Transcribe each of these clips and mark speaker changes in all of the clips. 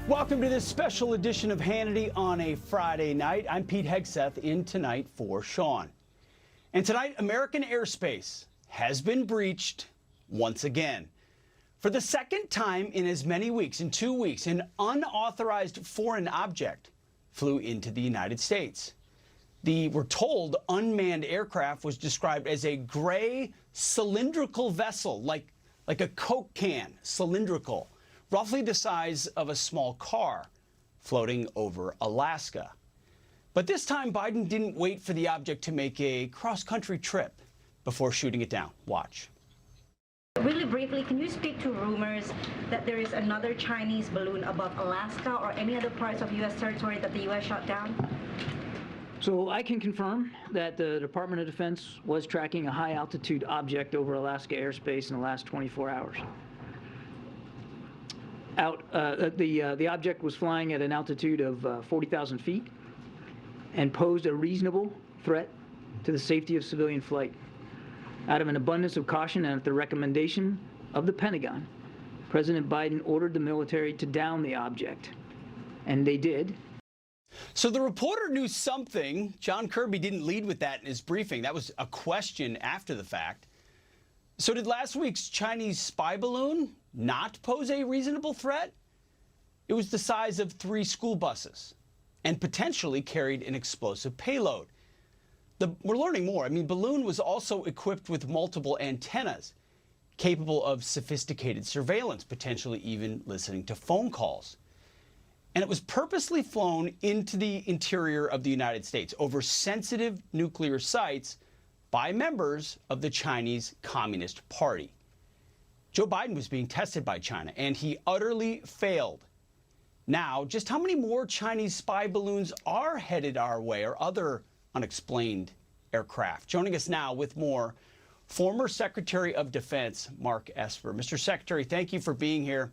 Speaker 1: Welcome to this special edition of Hannity on a Friday night. I'm Pete Hegseth in tonight for Sean. And tonight, American airspace has been breached once again. For the second time in as many weeks, in 2 weeks, an unauthorized foreign object flew into the United States. The, we're told, unmanned aircraft was described as a gray cylindrical vessel, like a Coke can, cylindrical, roughly the size of a small car, floating over Alaska. But this time, Biden didn't wait for the object to make a cross-country trip before shooting it down. Watch.
Speaker 2: Really briefly, can you speak to rumors that there is another Chinese balloon above Alaska or any other parts of U.S. territory that the U.S. shot down?
Speaker 3: So I can confirm that the Department of Defense was tracking a high-altitude object over Alaska airspace in the last 24 hours. The object was flying at an altitude of 40,000 feet and posed a reasonable threat to the safety of civilian flight. Out of an abundance of caution and at the recommendation of the Pentagon, President Biden ordered the military to down the object, and they did.
Speaker 1: So the reporter knew something. John Kirby didn't lead with that in his briefing. That was a question after the fact. So did last week's Chinese spy balloon not pose a reasonable threat? It was the size of 3 school buses and potentially carried an explosive payload. We're learning more. I mean, balloon was also equipped with multiple antennas, capable of sophisticated surveillance, potentially even listening to phone calls. And it was purposely flown into the interior of the United States over sensitive nuclear sites by members of the Chinese Communist Party. Joe Biden was being tested by China, and he utterly failed. Now, just how many more Chinese spy balloons are headed our way or other unexplained aircraft? Joining us now with more, former Secretary of Defense Mark Esper. Mr. Secretary, thank you for being here.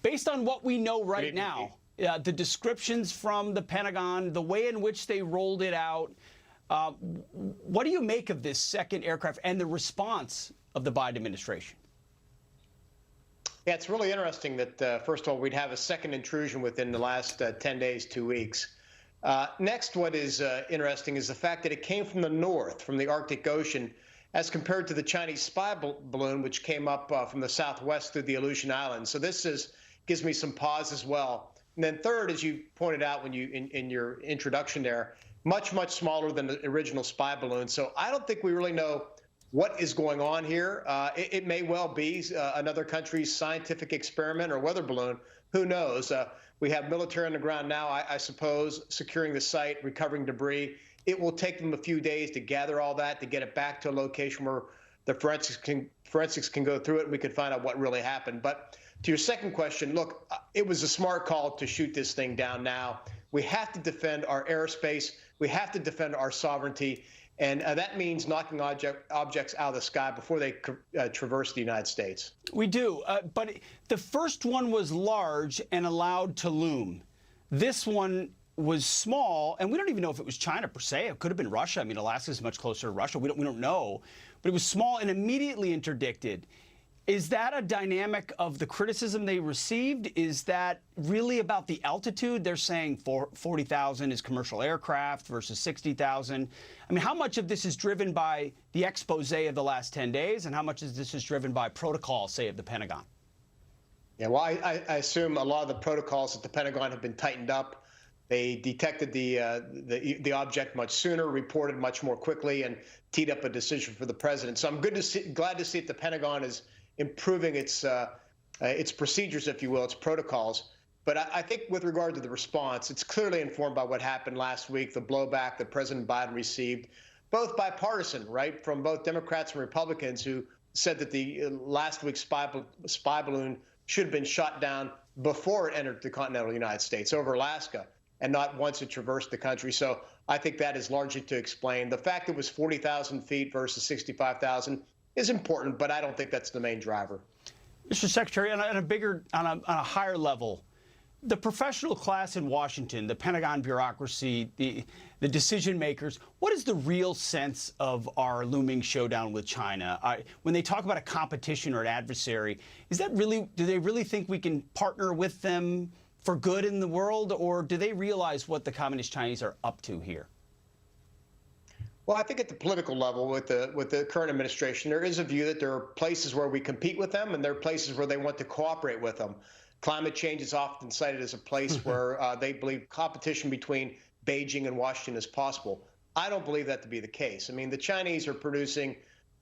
Speaker 1: Based on what we know right now, the descriptions from the Pentagon, the way in which they rolled it out, what do you make of this second aircraft and the response of the Biden administration?
Speaker 4: Yeah, it's really interesting that, first of all, we'd have a second intrusion within the last 10 days, 2 weeks. Next, what is interesting is the fact that it came from the north, from the Arctic Ocean, as compared to the Chinese spy balloon, which came up from the southwest through the Aleutian Islands. So this gives me some pause as well. And then third, as you pointed out when you in your introduction there, much, much smaller than the original spy balloon. So I don't think we really know what is going on here. It may well be another country's scientific experiment or weather balloon. Who knows? We have military on the ground now, I suppose, securing the site, recovering debris. It will take them a few days to gather all that, to get it back to a location where the forensics can go through it, and we can find out what really happened. But to your second question, look, it was a smart call to shoot this thing down now. We have to defend our airspace. We have to defend our sovereignty. And that means knocking objects out of the sky before they traverse the United States.
Speaker 1: We do. But the first one was large and allowed to loom. This one was small, and we don't even know if it was China per se. It could have been Russia. I mean, Alaska is much closer to Russia. We don't know. But it was small and immediately interdicted. Is that a dynamic of the criticism they received? Is that really about the altitude? They're saying 40,000 is commercial aircraft versus 60,000. I mean, how much of this is driven by the expose of the last 10 days, and how much of this is driven by protocol, say, of the Pentagon?
Speaker 4: Yeah, well, I assume a lot of the protocols at the Pentagon have been tightened up. They detected the object much sooner, reported much more quickly, and teed up a decision for the president. So I'm glad to see that the Pentagon is improving its procedures, if you will, its protocols. But I think with regard to the response, it's clearly informed by what happened last week, the blowback that President Biden received, both bipartisan, right, from both Democrats and Republicans, who said that the last week's spy balloon should have been shot down before it entered the continental United States over Alaska, and not once it traversed the country. So I think that is largely to explain. The fact it was 40,000 feet versus 65,000 is important, but I don't think that's the main driver.
Speaker 1: Mr. Secretary, on a higher level, the professional class in Washington, the Pentagon bureaucracy, the decision makers, what is the real sense of our looming showdown with China? When they talk about a competition or an adversary, is that really, do they really think we can partner with them for good in the world, or do they realize what the Communist Chinese are up to here?
Speaker 4: Well, I think at the political level with the current administration, there is a view that there are places where we compete with them and there are places where they want to cooperate with them. Climate change is often cited as a place where they believe competition between Beijing and Washington is possible. I don't believe that to be the case. I mean, the Chinese are producing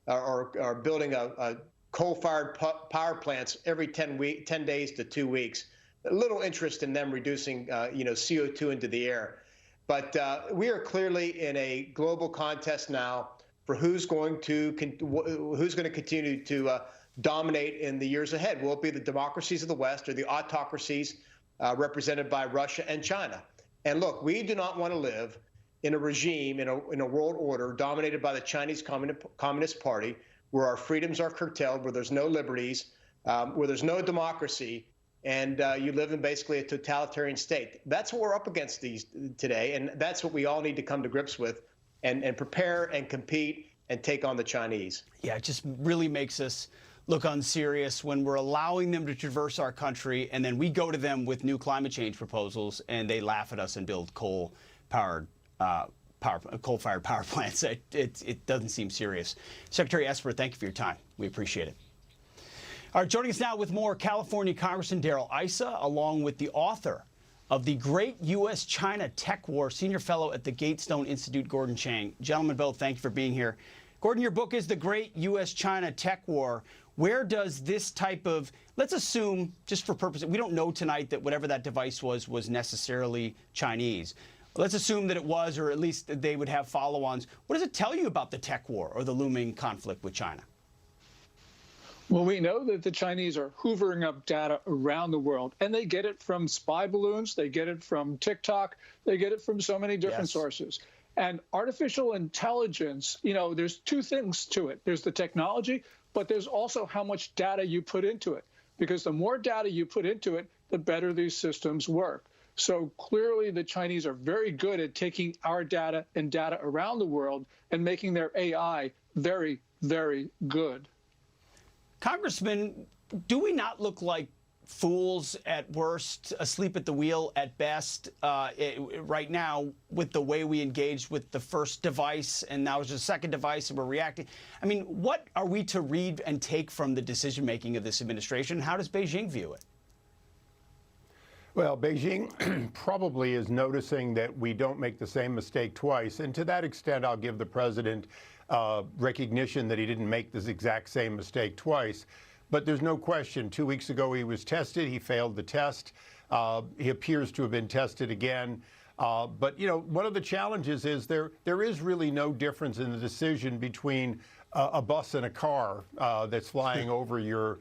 Speaker 4: or are building a coal-fired power plants every 10 days to 2 weeks. A little interest in them reducing, CO2 into the air. But we are clearly in a global contest now for who's going to continue to dominate in the years ahead. Will it be the democracies of the West or the autocracies represented by Russia and China? And look, we do not want to live in a regime, in a world order dominated by the Chinese Communist Party, where our freedoms are curtailed, where there's no liberties, where there's no democracy, and you live in basically a totalitarian state. That's what we're up against today, and that's what we all need to come to grips with and prepare and compete and take on the Chinese.
Speaker 1: Yeah, it just really makes us look unserious when we're allowing them to traverse our country, and then we go to them with new climate change proposals, and they laugh at us and build coal-fired power plants. It doesn't seem serious. Secretary Esper, thank you for your time. We appreciate it. All right, joining us now with more, California Congressman Darrell Issa, along with the author of The Great U.S.-China Tech War, senior fellow at the Gatestone Institute, Gordon Chang. Gentlemen, both, thank you for being here. Gordon, your book is The Great U.S.-China Tech War. Where does this type of, let's assume, just for purposes, we don't know tonight that whatever that device was necessarily Chinese. Let's assume that it was, or at least that they would have follow-ons. What does it tell you about the tech war or the looming conflict with China?
Speaker 5: Well, we know that the Chinese are hoovering up data around the world, and they get it from spy balloons, they get it from TikTok, they get it from so many different sources. And artificial intelligence, there's two things to it. There's the technology, but there's also how much data you put into it. Because the more data you put into it, the better these systems work. So clearly the Chinese are very good at taking our data and data around the world and making their AI very, very good.
Speaker 1: Congressman, do we not look like fools at worst, asleep at the wheel at best, right now with the way we engaged with the first device and now it's a second device and we're reacting? I mean, what are we to read and take from the decision-making of this administration? How does Beijing view it?
Speaker 6: Well, Beijing probably is noticing that we don't make the same mistake twice. And to that extent, I'll give the president recognition that he didn't make this exact same mistake twice. But there's no question, 2 weeks ago he was tested. He failed the test. He appears to have been tested again. But, one of the challenges is there is really no difference in the decision between a bus and a car that's flying over your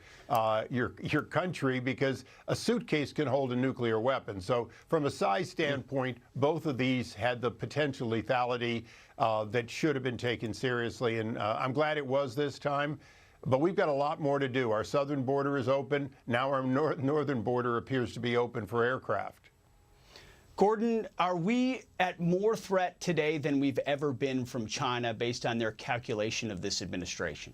Speaker 6: country, because a suitcase can hold a nuclear weapon. So from a size standpoint, both of these had the potential lethality that should have been taken seriously. And I'm glad it was this time. But we've got a lot more to do. Our southern border is open. Now our northern border appears to be open for aircraft.
Speaker 1: Gordon, are we at more threat today than we've ever been from China based on their calculation of this administration?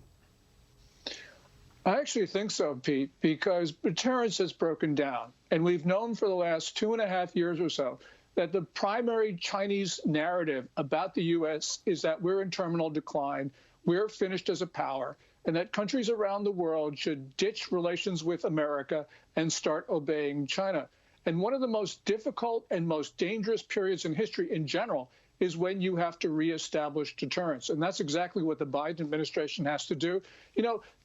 Speaker 5: I actually think so, Pete, because deterrence has broken down. And we've known for the last 2.5 years or so that the primary Chinese narrative about the U.S. is that we're in terminal decline, we're finished as a power, and that countries around the world should ditch relations with America and start obeying China. And one of the most difficult and most dangerous periods in history in general is when you have to reestablish deterrence. And that's exactly what the Biden administration has to do.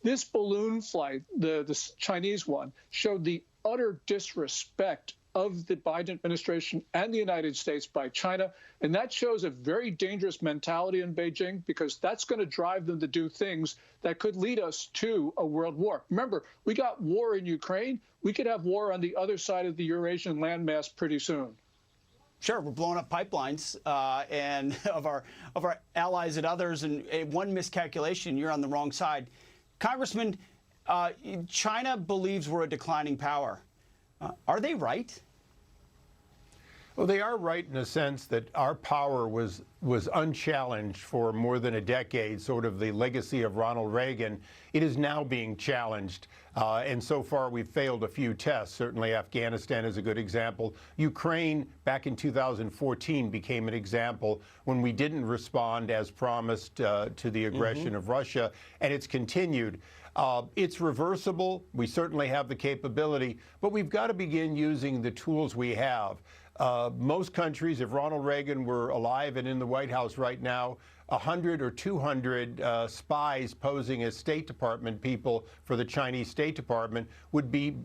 Speaker 5: This balloon flight, the Chinese one, showed the utter disrespect of the Biden administration and the United States by China. And that shows a very dangerous mentality in Beijing, because that's going to drive them to do things that could lead us to a world war. Remember, we got war in Ukraine. We could have war on the other side of the Eurasian landmass pretty soon.
Speaker 1: Sure, we're blowing up pipelines and of our allies and others, and one miscalculation, you're on the wrong side. Congressman, China believes we're a declining power. Are they right?
Speaker 6: Well, they are right in a sense that our power was unchallenged for more than a decade, sort of the legacy of Ronald Reagan. It is now being challenged, and so far we've failed a few tests. Certainly Afghanistan is a good example. Ukraine, back in 2014, became an example when we didn't respond as promised to the aggression of Russia, and it's continued. It's reversible. We certainly have the capability, but we've got to begin using the tools we have. Most countries, if Ronald Reagan were alive and in the White House right now, 100 or 200 spies posing as State Department people for the Chinese State Department would be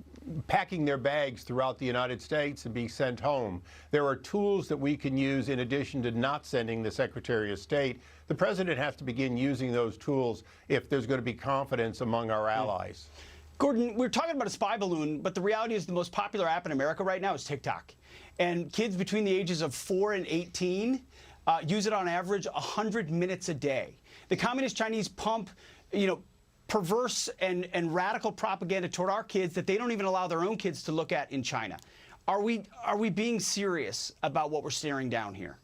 Speaker 6: packing their bags throughout the United States and be sent home. There are tools that we can use in addition to not sending the Secretary of State. The president has to begin using those tools if there's going to be confidence among our allies.
Speaker 1: Gordon, we're talking about a spy balloon, but the reality is the most popular app in America right now is TikTok. And kids between the ages of 4 and 18 use it on average 100 minutes a day. The Communist Chinese pump, perverse and radical propaganda toward our kids that they don't even allow their own kids to look at in China. Are we being serious about what we're staring down here?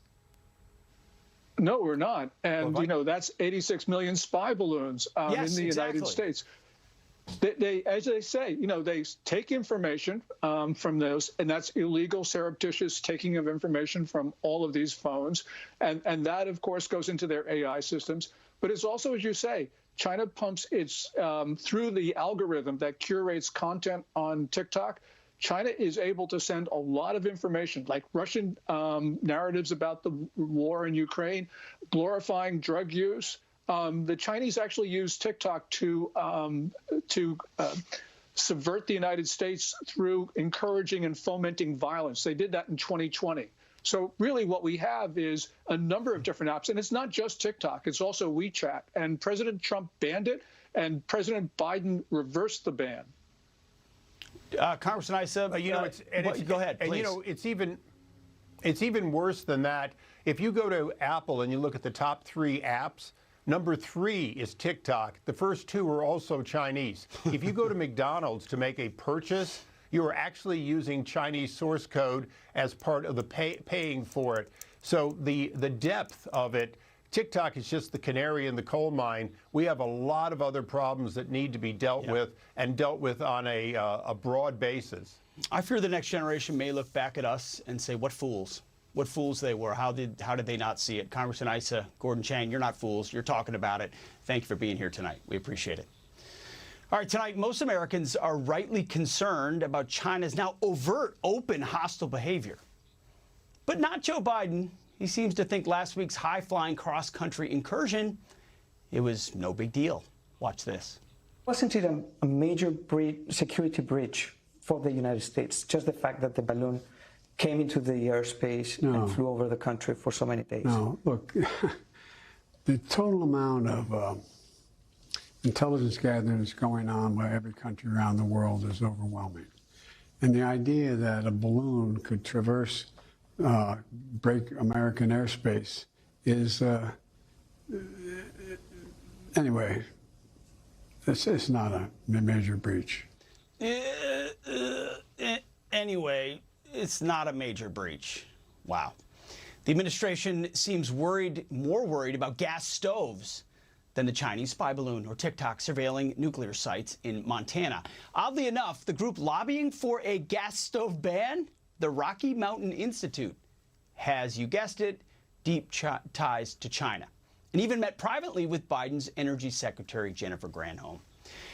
Speaker 5: No, we're not. And, that's 86 million spy balloons
Speaker 1: Yes,
Speaker 5: in the United States. They, as they say, they take information from those, and that's illegal, surreptitious taking of information from all of these phones. And that, of course, goes into their AI systems. But it's also, as you say, China pumps its through the algorithm that curates content on TikTok. China is able to send a lot of information, like Russian narratives about the war in Ukraine, glorifying drug use. The Chinese actually use TikTok to subvert the United States through encouraging and fomenting violence. They did that in 2020. So really what we have is a number of different apps. And it's not just TikTok. It's also WeChat. And President Trump banned it, and President Biden reversed the ban.
Speaker 1: Congressman Issa, go ahead, please.
Speaker 6: And it's even worse than that. If you go to Apple and you look at the top 3 apps, number 3 is TikTok. The first 2 are also Chinese. If you go to McDonald's to make a purchase, you are actually using Chinese source code as part of the paying for it. So the depth of it, TikTok is just the canary in the coal mine. We have a lot of other problems that need to be dealt with, and dealt with on a broad basis.
Speaker 1: I fear the next generation may look back at us and say, what fools. What fools they were. How did they not see it? Congressman Issa, Gordon Chang, you're not fools. You're talking about it. Thank you for being here tonight. We appreciate it. All right, tonight, most Americans are rightly concerned about China's now overt, open, hostile behavior. But not Joe Biden. He seems to think last week's high-flying cross-country incursion, it was no big deal. Watch this.
Speaker 7: Wasn't it a major security breach for the United States? Just the fact that the balloon came into the airspace and flew over the country for so many days.
Speaker 8: No, look, the total amount of intelligence gathering that's going on by every country around the world is overwhelming. And the idea that a balloon could traverse, break American airspace is, anyway, it's not a major breach.
Speaker 1: Anyway, it's not a major breach. Wow. The administration seems more worried about gas stoves than the Chinese spy balloon or TikTok surveilling nuclear sites in Montana. Oddly enough, the group lobbying for a gas stove ban, the Rocky Mountain Institute, has, you guessed it, deep ties to China, and even met privately with Biden's Energy Secretary Jennifer Granholm.